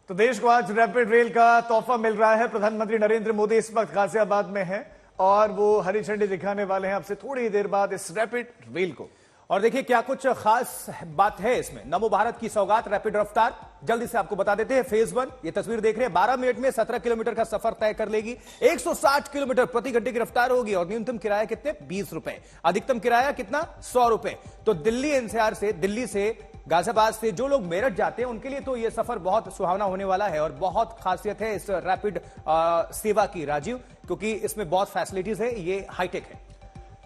तो देश को आज रैपिड रेल का तोहफा मिल रहा है। प्रधानमंत्री नरेंद्र मोदी इस वक्त गाजियाबाद में हैं और वो हरी झंडी दिखाने वाले हैं अब से थोड़ी देर बाद इस रैपिड रेल को। और देखिए क्या कुछ खास बात है इसमें। नमो भारत की सौगात रैपिड रफ्तार, जल्दी से आपको बता देते हैं। फेज 1 ये तस्वीर देख रहे हैं, 12 मिनट में 17 किलोमीटर का सफर तय कर लेगी। 160 किलोमीटर प्रति घंटे की रफ्तार होगी और न्यूनतम किराया कितने 20 रुपए, अधिकतम किराया कितना 100 रुपए। तो दिल्ली एनसीआर से, दिल्ली से गाजियाबाद से जो लोग मेरठ जाते हैं उनके लिए तो यह सफर बहुत सुहावना होने वाला है। और बहुत खासियत है इस रैपिड सेवा की राजीव, क्योंकि इसमें बहुत फैसिलिटीज है, ये हाईटेक है।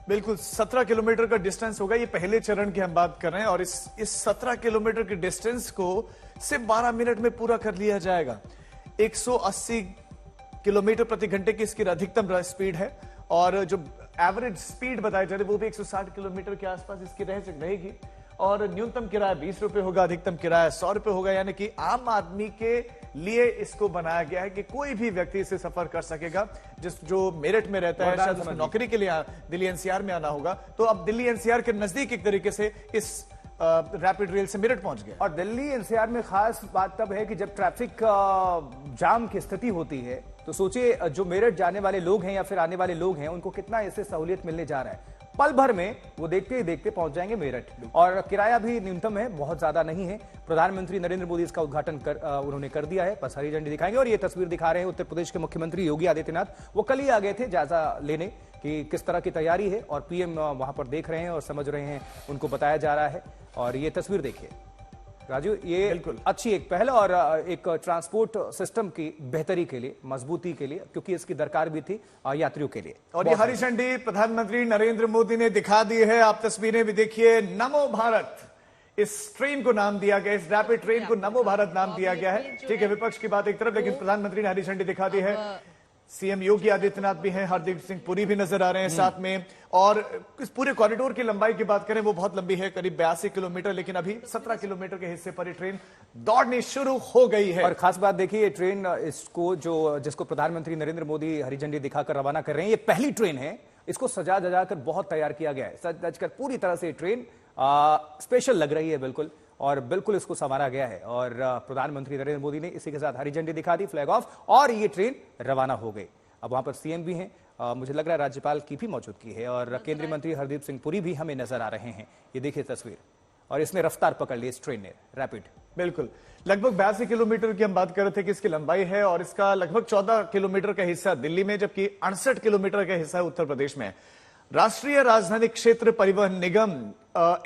बिल्कुल 17 किलोमीटर का डिस्टेंस होगा। ये पहले चरण की हम बात कर रहे हैं और इस 17 किलोमीटर के डिस्टेंस को सिर्फ 12 मिनट में पूरा कर लिया जाएगा। 180 किलोमीटर प्रति घंटे की इसकी अधिकतम स्पीड है और जो एवरेज स्पीड बताई जा रही है वो भी 160 किलोमीटर के आसपास इसकी रहेगी। और न्यूनतम किराया 20 रुपए होगा, अधिकतम किराया 100 रुपए होगा। यानी कि आम आदमी के लिए इसको बनाया गया है कि कोई भी व्यक्ति इसे सफर कर सकेगा। जो मेरठ में रहता है, शायद उसमें नौकरी के लिए दिल्ली एनसीआर में आना होगा, तो अब दिल्ली एनसीआर के नजदीक एक तरीके से इस रैपिड रेल से मेरठ पहुंच गया। और दिल्ली एनसीआर में खास बात तब है कि जब ट्रैफिक जाम की स्थिति होती है तो सोचिए जो मेरठ जाने वाले लोग हैं या फिर आने वाले लोग हैं उनको कितना इससे सहूलियत मिलने जा रहा है। पल भर में वो देखते ही देखते पहुंच जाएंगे मेरठ। और किराया भी न्यूनतम है, बहुत ज्यादा नहीं है। प्रधानमंत्री नरेंद्र मोदी इसका उद्घाटन उन्होंने कर दिया है, बस हरी झंडी दिखाएंगे। और ये तस्वीर दिखा रहे हैं उत्तर प्रदेश के मुख्यमंत्री योगी आदित्यनाथ। वो कल ही आ गए थे जायजा लेने कि किस तरह की तैयारी है और पीएम वहां पर देख रहे हैं और समझ रहे हैं, उनको बताया जा रहा है। और ये तस्वीर देखिए राजू, ये बिल्कुल अच्छी एक पहल और एक ट्रांसपोर्ट सिस्टम की बेहतरी के लिए, मजबूती के लिए, क्योंकि इसकी दरकार भी थी यात्रियों के लिए। और ये हरी झंडी प्रधानमंत्री नरेंद्र मोदी ने दिखा दी है। आप तस्वीरें भी देखिए। नमो भारत इस ट्रेन को नाम दिया गया, इस रैपिड ट्रेन को नमो भारत नाम दिया गया है। ठीक है, विपक्ष की बात एक तरफ, लेकिन प्रधानमंत्री ने हरी झंडी दिखा दी है। सीएम योगी आदित्यनाथ भी हैं, हरदीप सिंह पुरी भी नजर आ रहे हैं साथ में। और इस पूरे कॉरिडोर की लंबाई की बात करें वो बहुत लंबी है, करीब 82 किलोमीटर, लेकिन अभी 17 किलोमीटर के हिस्से पर ये ट्रेन दौड़नी शुरू हो गई है। और खास बात देखिए, ये ट्रेन इसको जिसको प्रधानमंत्री नरेंद्र मोदी हरी झंडी दिखाकर रवाना कर रहे हैं, ये पहली ट्रेन है। इसको सजा धजा कर बहुत तैयार किया गया है, सज धज कर पूरी तरह से ट्रेन स्पेशल लग रही है बिल्कुल, और बिल्कुल इसको संवारा गया है। और प्रधानमंत्री नरेंद्र मोदी ने इसी के साथ हरी झंडी दिखा दी, फ्लैग ऑफ, और ये ट्रेन रवाना हो गई। अब वहां पर सीएम भी हैं, मुझे लग रहा है राज्यपाल की भी मौजूदगी है, और केंद्रीय मंत्री हरदीप सिंह पुरी भी हमें नजर आ रहे हैं। ये देखिए तस्वीर, और इसने रफ्तार पकड़ ली इस ट्रेन ने, रैपिड। बिल्कुल लगभग 82 किलोमीटर की हम बात कर रहे थे कि इसकी लंबाई है, और इसका लगभग 14 किलोमीटर का हिस्सा दिल्ली में, जबकि 68 किलोमीटर का हिस्सा उत्तर प्रदेश में। राष्ट्रीय राजधानी क्षेत्र परिवहन निगम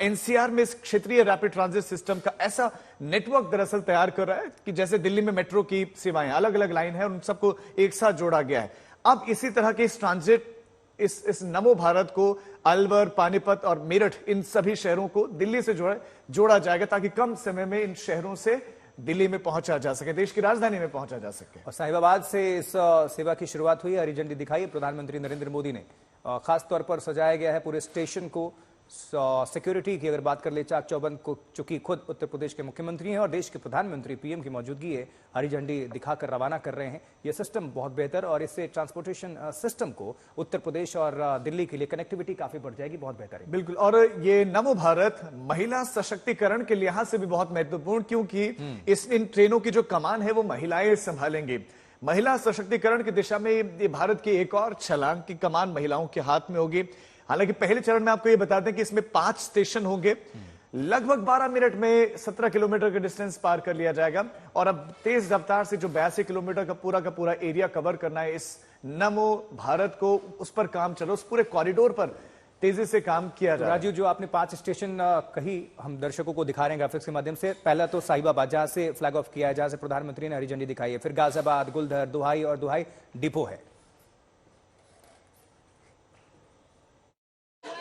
एनसीआर में इस क्षेत्रीय रैपिड ट्रांजिट सिस्टम का ऐसा नेटवर्क दरअसल तैयार कर रहा है कि जैसे दिल्ली में मेट्रो की सेवाएं अलग अलग लाइन है, उन सबको एक साथ जोड़ा गया है। अब इसी तरह के इस ट्रांजिट इस नमो भारत को अलवर, पानीपत और मेरठ, इन सभी शहरों को दिल्ली से जोड़ा जाएगा, ताकि कम समय में इन शहरों से दिल्ली में पहुंचा जा सके, देश की राजधानी में पहुंचा जा सके। और साहिबाबाद से इस सेवा की शुरुआत हुई, हरी झंडी दिखाई प्रधानमंत्री नरेंद्र मोदी ने। खास तौर पर सजाया गया है पूरे स्टेशन को। सिक्योरिटी की अगर बात कर ले, चाक चौबंद को चूंकि खुद उत्तर प्रदेश के मुख्यमंत्री हैं और देश के प्रधानमंत्री पीएम की मौजूदगी है, हरी झंडी दिखाकर रवाना कर रहे हैं। यह सिस्टम बहुत बेहतर, और इससे ट्रांसपोर्टेशन सिस्टम को उत्तर प्रदेश और दिल्ली के लिए कनेक्टिविटी काफी बढ़ जाएगी, बहुत बेहतर है। बिल्कुल, और ये नमो भारत महिला सशक्तिकरण के लिहाज से भी बहुत महत्वपूर्ण, क्योंकि इन ट्रेनों की जो कमान है वो महिलाएं संभालेंगी। महिला सशक्तिकरण की दिशा में ये भारत की एक और छलांग की कमान महिलाओं के हाथ में होगी। हालांकि पहले चरण में आपको ये बता दें कि इसमें 5 स्टेशन होंगे। लगभग 12 मिनट में 17 किलोमीटर का डिस्टेंस पार कर लिया जाएगा। और अब तेज रफ्तार से जो 82 किलोमीटर का पूरा एरिया कवर करना है इस नमो भारत को, उस पर काम चलो, उस पूरे कॉरिडोर पर तेजी से काम किया जा रहा है। राजीव, जो आपने 5 स्टेशन कही, हम दर्शकों को दिखा रहे हैं ग्राफिक्स के माध्यम से। पहला तो साहिबाबाद, जहां से फ्लैग ऑफ किया है, जहां से प्रधानमंत्री ने हरी झंडी दिखाई है। फिर गाजियाबाद, गुलधर, दुहाई और दुहाई डिपो है।